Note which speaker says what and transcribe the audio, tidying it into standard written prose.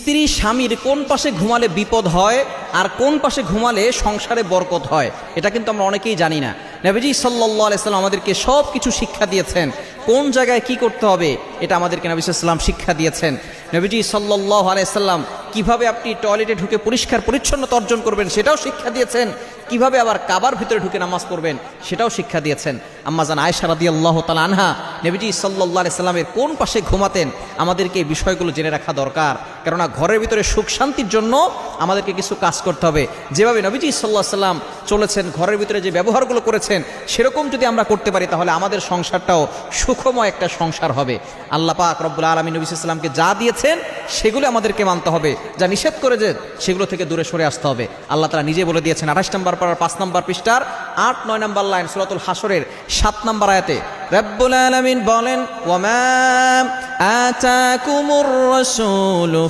Speaker 1: স্ত্রী স্বামীর কোন পাশে ঘুমালে বিপদ হয় আর কোন পাশে ঘুমালে সংসারে বরকত হয়, এটা কিন্তু আমরা অনেকেই জানি না। নবীজি সাল্লাল্লাহু আলাইহি সাল্লাম আমাদেরকে সব কিছু শিক্ষা দিয়েছেন, কোন জায়গায় কি করতে হবে এটা আমাদেরকে নবী সাল্লাল্লাহু আলাইহি সাল্লাম শিক্ষা দিয়েছেন। নবীজি সাল্লাল্লাহু আলাইহি সাল্লাম কিভাবে আপনি টয়লেটে ঢুকে পরিষ্কার পরিচ্ছন্নতা অর্জন করবেন সেটাও শিক্ষা দিয়েছেন, কিভাবে আবার কাবার ভিতরে ঢুকে নামাজ পড়বেন সেটাও শিক্ষা দিয়েছেন। আম্মা জান আয়েশা রাদিয়াল্লাহু তাআলা আনহা নবীজি সাল্লাল্লাহু আলাইহি সাল্লামের কোন পাশে ঘুমাতেন আমাদেরকে এই বিষয়গুলো জেনে রাখা দরকার, কেননা ঘরের ভিতরে সুখ শান্তির জন্য আমাদেরকে কিছু কাজ করতে হবে। যেভাবে নবীজি সাল্লাল্লাহু আলাইহি সাল্লাম চলেছেন, ঘরের ভিতরে যে ব্যবহারগুলো করেছেন সেরকম যদি আমরা করতে পারি তাহলে আমাদের সংসারটাও সুখময় একটা সংসার হবে। আল্লাহ পাক রব্বুল আলামিন নবী সাল্লাল্লাহু আলাইহি সাল্লামকে যা দিয়েছেন সেগুলো আমাদেরকে মানতে হবে, যা নিষেধ করেছেন সেগুলো থেকে দূরে সরে আসতে হবে। আল্লাহ তাআলা নিজে বলে দিয়েছেন 28 নম্বর পারার 5 নম্বর পৃষ্ঠার 8-9 নম্বর লাইন সূরাতুল হাসরের 7 নম্বর আয়াতে রব্বুল আলামিন বলেন, ওয়া মা আতাকুমুর রাসূলু